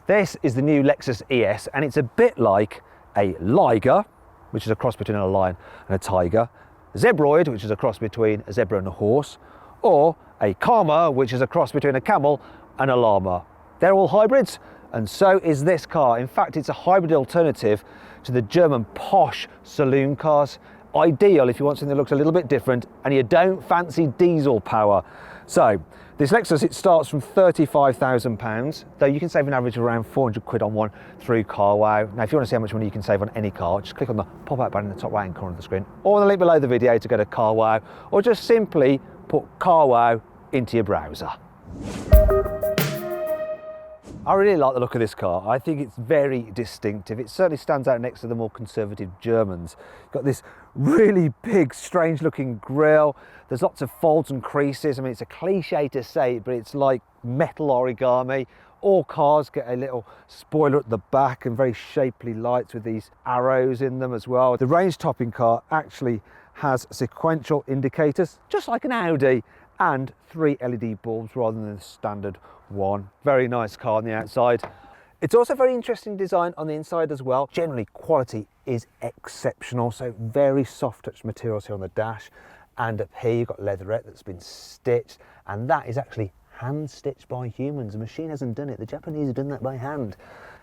This is the new Lexus ES, and it's a bit like a liger, which is a cross between a lion and a tiger, a zebroid, which is a cross between a zebra and a horse, or a carwow, which is a cross between a camel and a llama. They're all hybrids, and so is this car. In fact, it's a hybrid alternative to the German posh saloon cars. Ideal if you want something that looks a little bit different and you don't fancy diesel power. So this Lexus, it starts from £35,000, though you can save an average of around 400 quid on one through carwow. Now, if you want to see how much money you can save on any car, just click on the pop-out button in the top right-hand corner of the screen, or on the link below the video to go to carwow, or just simply put carwow into your browser. I really like the look of this car. I think it's very distinctive. It certainly stands out next to the more conservative Germans. Got this really big, strange looking grille. There's lots of folds and creases. I mean, it's a cliche to say, but it's like metal origami. All cars get a little spoiler at the back and very shapely lights with these arrows in them as well. The range topping car actually has sequential indicators, just like an Audi, and 3 LED bulbs rather than the standard one. Very nice car on the outside. It's also very interesting design on the inside as well. Generally, quality is exceptional, so very soft touch materials here on the dash, and up here you've got leatherette that's been stitched, and that is actually hand stitched by humans. The machine hasn't done it. The Japanese have done that by hand.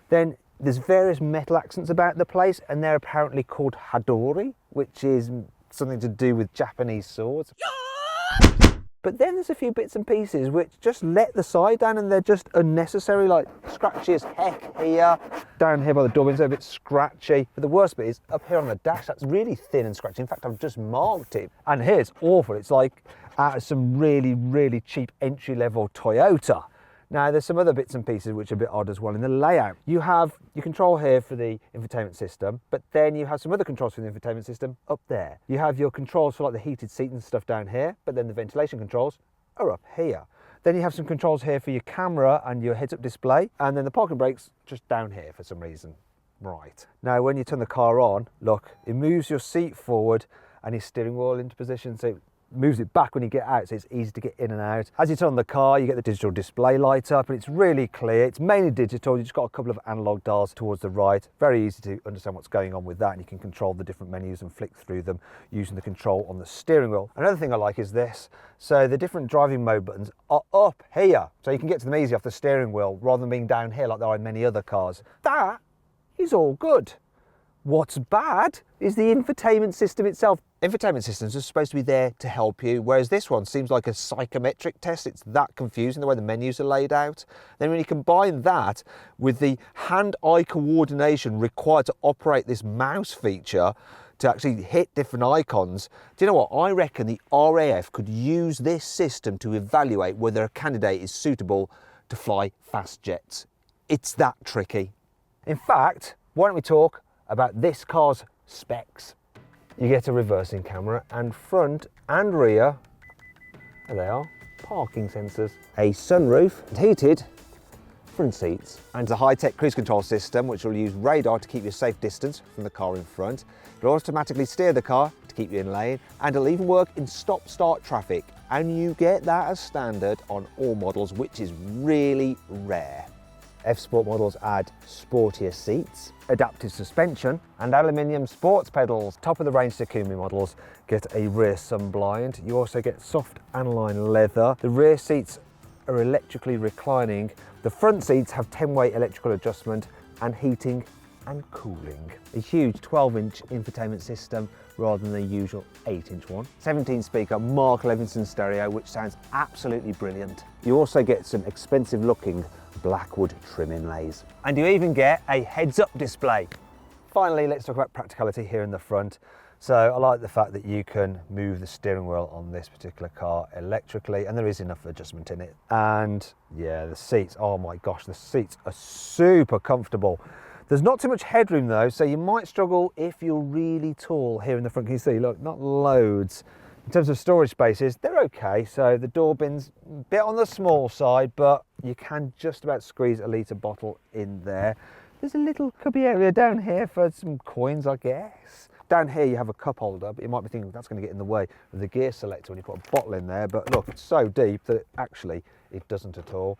Then there's various metal accents about the place, and they're apparently called hadori, which is something to do with Japanese swords. But then there's a few bits and pieces which just let the side down, and they're just unnecessary, like scratchy as heck here. Down here by the door window, a bit scratchy. But the worst bit is up here on the dash, that's really thin and scratchy. In fact, I've just marked it. And here it's awful. It's like out of some really, really cheap entry-level Toyota. Now, there's some other bits and pieces which are a bit odd as well in the layout. You have your control here for the infotainment system, but then you have some other controls for the infotainment system up there. You have your controls for like the heated seat and stuff down here, but then the ventilation controls are up here. Then you have some controls here for your camera and your heads-up display, and then the parking brakes just down here for some reason. Right. Now, when you turn the car on, look, it moves your seat forward and your steering wheel into position, so it moves it back when you get out, so it's easy to get in and out. As you turn on the car, you get the digital display light up, and it's really clear. It's mainly digital. You've just got a couple of analog dials towards the right. Very easy to understand what's going on with that, and you can control the different menus and flick through them using the control on the steering wheel. Another thing I like is this. So the different driving mode buttons are up here, so you can get to them easy off the steering wheel rather than being down here like there are in many other cars. That is all good. What's bad is the infotainment system itself. Infotainment systems are supposed to be there to help you, whereas this one seems like a psychometric test. It's that confusing the way the menus are laid out. Then when you combine that with the hand-eye coordination required to operate this mouse feature to actually hit different icons, do you know what? I reckon the RAF could use this system to evaluate whether a candidate is suitable to fly fast jets. It's that tricky. In fact, why don't we talk about this car's specs? You get a reversing camera, and front and rear, there they are, parking sensors, a sunroof, heated front seats, and a high-tech cruise control system which will use radar to keep you a safe distance from the car in front. It'll automatically steer the car to keep you in lane, and it'll even work in stop-start traffic, and you get that as standard on all models, which is really rare. F-Sport models add sportier seats, adaptive suspension, and aluminium sports pedals. Top of the range Takumi models get a rear sun blind. You also get soft aniline leather. The rear seats are electrically reclining. The front seats have 10-way electrical adjustment and heating and cooling. A huge 12-inch infotainment system rather than the usual 8-inch one. 17-speaker Mark Levinson stereo, which sounds absolutely brilliant. You also get some expensive-looking blackwood trim inlays. And you even get a heads-up display. Finally, let's talk about practicality here in the front. So I like the fact that you can move the steering wheel on this particular car electrically, and there is enough adjustment in it. And yeah, the seats, oh my gosh, the seats are super comfortable. There's not too much headroom though, so you might struggle if you're really tall here in the front. Can you see, look, not loads. In terms of storage spaces, they're okay. So the door bin's a bit on the small side, but you can just about squeeze a litre bottle in there. There's a little cubby area down here for some coins, I guess. Down here you have a cup holder, but you might be thinking that's going to get in the way of the gear selector when you put a bottle in there. But look, it's so deep that actually it doesn't at all.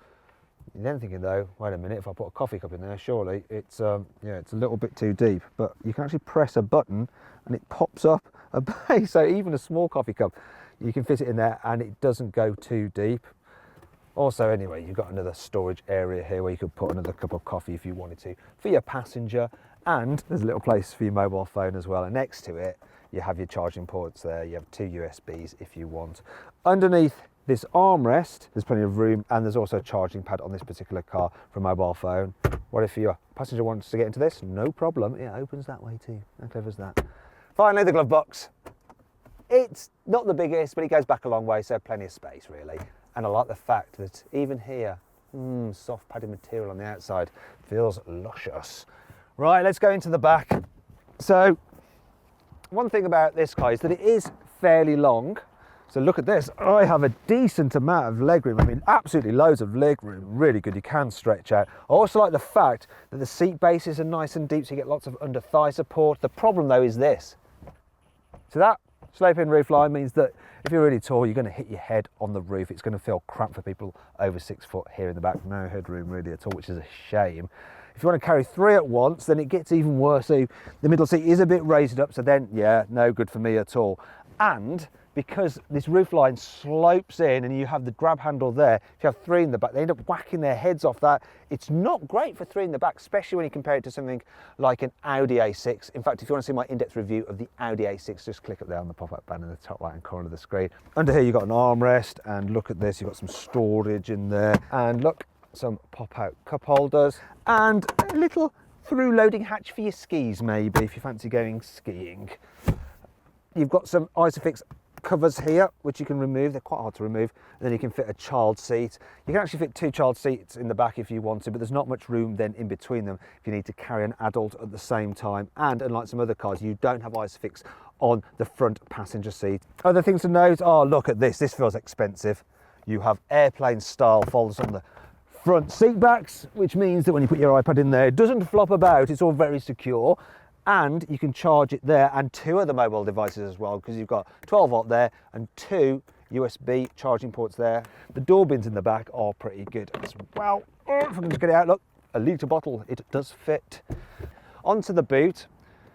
You're then thinking though, wait a minute, if I put a coffee cup in there, surely it's yeah, it's a little bit too deep. But you can actually press a button and it pops up a base. So even a small coffee cup, you can fit it in there and it doesn't go too deep. Also, anyway, you've got another storage area here where you could put another cup of coffee if you wanted to for your passenger. And there's a little place for your mobile phone as well. And next to it, you have your charging ports there. You have 2 USBs if you want. Underneath this armrest, there's plenty of room, and there's also a charging pad on this particular car for a mobile phone. What if your passenger wants to get into this? No problem, it opens that way too. How clever is that? Finally, the glove box. It's not the biggest, but it goes back a long way, so plenty of space really. And I like the fact that even here, soft padded material on the outside, feels luscious. Right, let's go into the back. So, one thing about this car is that it is fairly long. So look at this, I have a decent amount of legroom. I mean, absolutely loads of legroom, really good, you can stretch out. I also like the fact that the seat bases are nice and deep, so you get lots of under thigh support. The problem though is this. So that slope-in roof line means that if you're really tall, you're going to hit your head on the roof. It's going to feel cramped for people over 6 foot here in the back. No headroom really at all, which is a shame. If you want to carry 3 at once, then it gets even worse. So the middle seat is a bit raised up, so then, yeah, no good for me at all. And because this roof line slopes in and you have the grab handle there, if you have 3 in the back, they end up whacking their heads off that. It's not great for 3 in the back, especially when you compare it to something like an Audi A6. In fact, if you want to see my in-depth review of the Audi A6, just click up there on the pop-up banner in the top right-hand corner of the screen. Under here, you've got an armrest, and look at this, you've got some storage in there. And look, some pop-out cup holders, and a little through-loading hatch for your skis, maybe, if you fancy going skiing. You've got some Isofix covers here, which you can remove. They're quite hard to remove. And then you can fit a child seat. You can actually fit 2 child seats in the back if you want to, but there's not much room then in between them if you need to carry an adult at the same time. And unlike some other cars, you don't have Isofix on the front passenger seat. Other things to note, oh, look at this. This feels expensive. You have airplane style folders on the front seat backs, which means that when you put your iPad in there, it doesn't flop about. It's all very secure. And you can charge it there and 2 other mobile devices as well, because you've got 12 volt there and 2 USB charging ports there. The door bins in the back are pretty good as well. If I can just get it out, look, a litre bottle, it does fit. Onto the boot.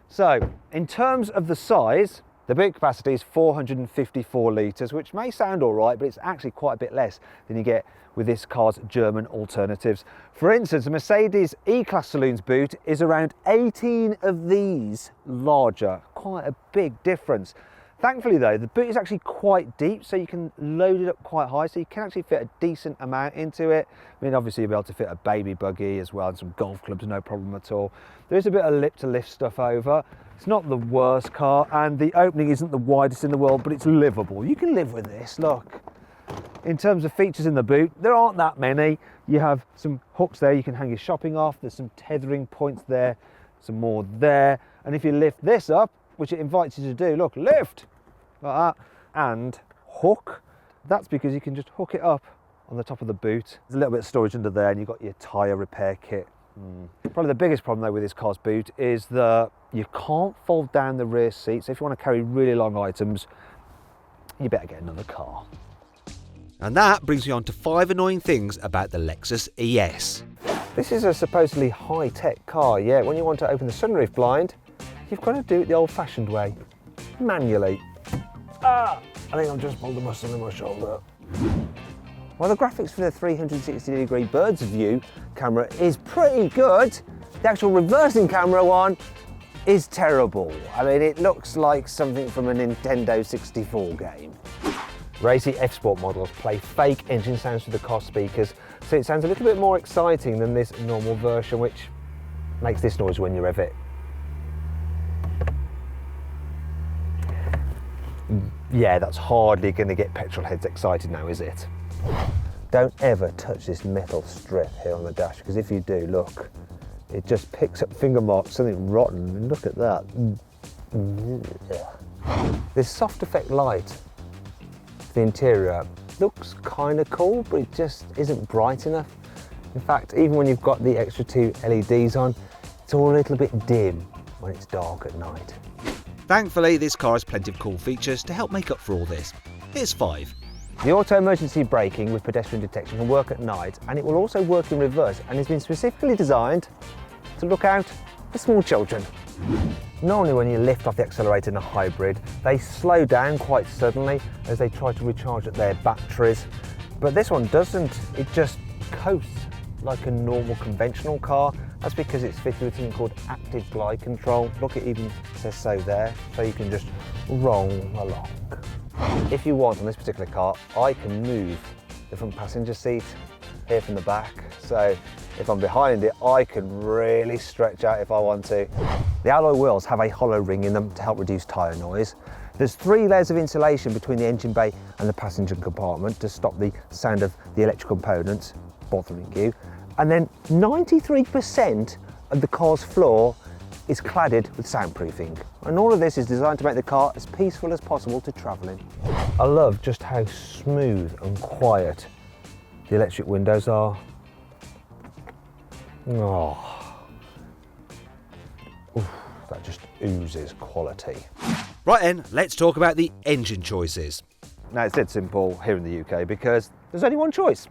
So in terms of the size, the boot capacity is 454 litres, which may sound all right, but it's actually quite a bit less than you get with this car's German alternatives. For instance, a Mercedes E-Class Saloon's boot is around 18 of these larger, quite a big difference. Thankfully though, the boot is actually quite deep, so you can load it up quite high, so you can actually fit a decent amount into it. I mean, obviously you'll be able to fit a baby buggy as well, and some golf clubs, no problem at all. There is a bit of lip to lift stuff over. It's not the worst car, and the opening isn't the widest in the world, but it's livable. You can live with this, look. In terms of features in the boot, there aren't that many. You have some hooks there you can hang your shopping off. There's some tethering points there, some more there. And if you lift this up, which it invites you to do, look, lift, like that, and hook. That's because you can just hook it up on the top of the boot. There's a little bit of storage under there, and you've got your tyre repair kit. Probably the biggest problem though with this car's boot is that you can't fold down the rear seat. So if you want to carry really long items, you better get another car. And that brings me on to 5 annoying things about the Lexus ES. This is a supposedly high-tech car, yet when you want to open the sunroof blind, you've got to do it the old-fashioned way, manually. I think I've just pulled a muscle in my shoulder. While the graphics for the 360-degree bird's view camera is pretty good, the actual reversing camera one is terrible. I mean, it looks like something from a Nintendo 64 game. Racy F-Sport models play fake engine sounds through the car speakers, so it sounds a little bit more exciting than this normal version, which makes this noise when you rev it. Yeah, that's hardly going to get petrol heads excited now, is it? Don't ever touch this metal strip here on the dash, because if you do, look, it just picks up finger marks, something rotten, and look at that. This soft effect light, the interior, looks kind of cool, but it just isn't bright enough. In fact, even when you've got the extra 2 LEDs on, it's all a little bit dim when it's dark at night. Thankfully, this car has plenty of cool features to help make up for all this. Here's 5. The auto emergency braking with pedestrian detection can work at night, and it will also work in reverse, and has been specifically designed to look out for small children. Normally when you lift off the accelerator in a hybrid, they slow down quite suddenly as they try to recharge at their batteries. But this one doesn't, it just coasts like a normal conventional car. That's because it's fitted with something called active glide control. Look, it even says so there, so you can just roll along. If you want, on this particular car, I can move the front passenger seat here from the back. So if I'm behind it, I can really stretch out if I want to. The alloy wheels have a hollow ring in them to help reduce tyre noise. There's 3 layers of insulation between the engine bay and the passenger compartment to stop the sound of the electrical components bothering you. And then 93% of the car's floor is cladded with soundproofing. And all of this is designed to make the car as peaceful as possible to travel in. I love just how smooth and quiet the electric windows are. Oh, oof, that just oozes quality. Right then, let's talk about the engine choices. Now it's dead simple here in the UK because there's only one choice.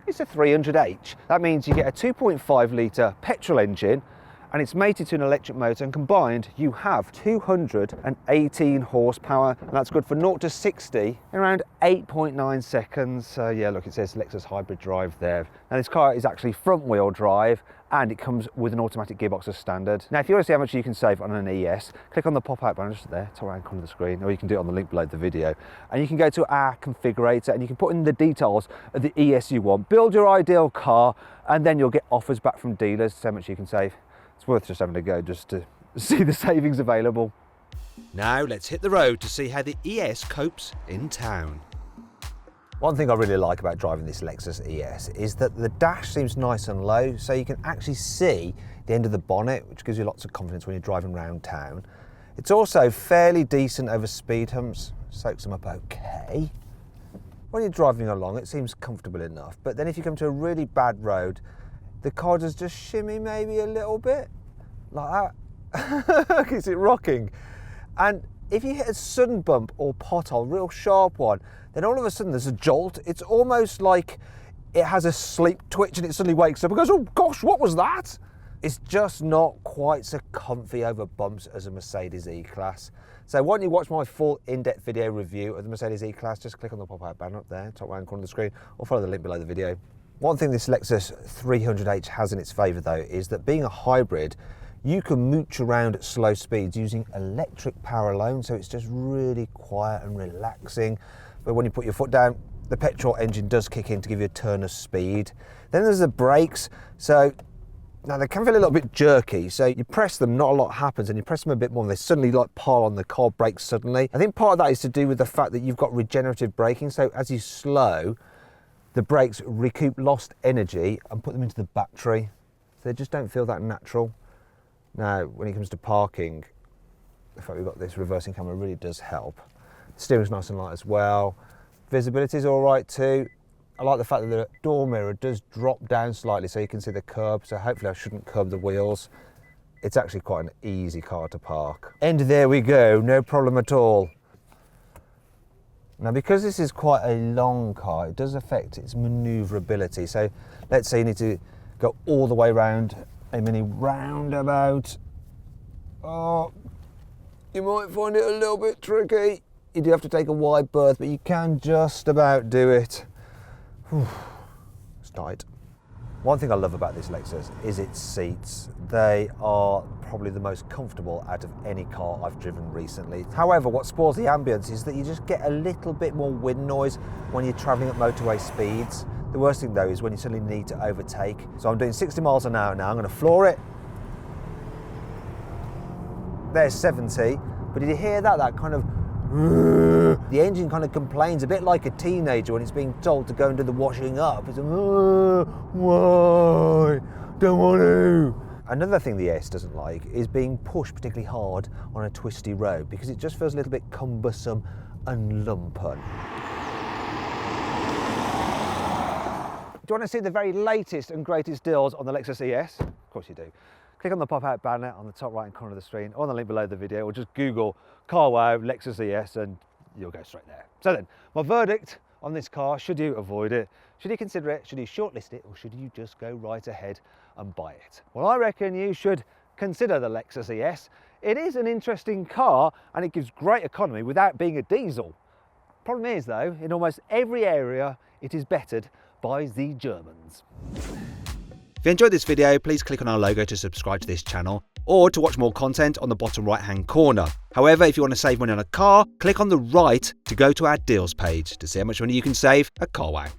It's a 300H. That means you get a 2.5 litre petrol engine and it's mated to an electric motor, and combined you have 218 horsepower, and that's good for 0 to 60 in around 8.9 seconds. So yeah, look, it says Lexus hybrid drive there. Now this car is actually front wheel drive and it comes with an automatic gearbox as standard. Now if you want to see how much you can save on an ES, click on the pop-out banner just there, top right corner of the screen, or you can do it on the link below the video. And you can go to our configurator and you can put in the details of the ES you want, build your ideal car, and then you'll get offers back from dealers to see how much you can save. It's worth just having a go just to see the savings available. Now let's hit the road to see how the ES copes in town. One thing I really like about driving this Lexus ES is that the dash seems nice and low, so you can actually see the end of the bonnet, which gives you lots of confidence when you're driving around town. It's also fairly decent over speed humps, soaks them up okay. When you're driving along, it seems comfortable enough, but then if you come to a really bad road, the car does just shimmy maybe a little bit, like that. Is it rocking? And if you hit a sudden bump or pothole, real sharp one, then all of a sudden there's a jolt. It's almost like it has a sleep twitch and it suddenly wakes up and goes, oh gosh, what was that? It's just not quite so comfy over bumps as a Mercedes E-Class. So why don't you watch my full in-depth video review of the Mercedes E-Class, just click on the pop-out banner up there, top right corner of the screen, or follow the link below the video. One thing this Lexus 300H has in its favour though is that being a hybrid, you can mooch around at slow speeds using electric power alone, so it's just really quiet and relaxing. But when you put your foot down, the petrol engine does kick in to give you a turn of speed. Then there's the brakes. So now they can feel a little bit jerky, so you press them, not a lot happens, and you press them a bit more and they suddenly like pile on, the car brakes suddenly. I think part of that is to do with the fact that you've got regenerative braking, so as you slow, the brakes recoup lost energy and put them into the battery, so they just don't feel that natural. Now, when it comes to parking, the fact we've got this reversing camera really does help. The steering's nice and light as well. Visibility is all right too. I like the fact that the door mirror does drop down slightly so you can see the curb, so hopefully I shouldn't curb the wheels. It's actually quite an easy car to park. And there we go, no problem at all. Now, because this is quite a long car, it does affect its manoeuvrability. So let's say you need to go all the way around a mini roundabout. Oh, you might find it a little bit tricky. You do have to take a wide berth, but you can just about do it. Whew, it's tight. One thing I love about this Lexus is its seats. They are probably the most comfortable out of any car I've driven recently. However, what spoils the ambience is that you just get a little bit more wind noise when you're traveling at motorway speeds. The worst thing though is when you suddenly need to overtake. So I'm doing 60 miles an hour now, I'm gonna floor it. There's 70, but did you hear that? That kind of, the engine kind of complains a bit like a teenager when it's being told to go and do the washing up. It's why? Don't want to. Another thing the ES doesn't like is being pushed particularly hard on a twisty road because it just feels a little bit cumbersome and lumpen. Do you want to see the very latest and greatest deals on the Lexus ES? Of course you do. Click on the pop-out banner on the top right corner of the screen or on the link below the video, or just Google carwow Lexus ES and you'll go straight there. So then, my verdict on this car? Should you avoid it? Should you consider it? Should you shortlist it? Or should you just go right ahead and buy it? Well, I reckon you should consider the Lexus ES. It is an interesting car and it gives great economy without being a diesel. Problem is though, in almost every area it is bettered by the Germans. If you enjoyed this video, please click on our logo to subscribe to this channel or to watch more content on the bottom right hand corner. However, if you want to save money on a car, click on the right to go to our deals page to see how much money you can save at CarWow.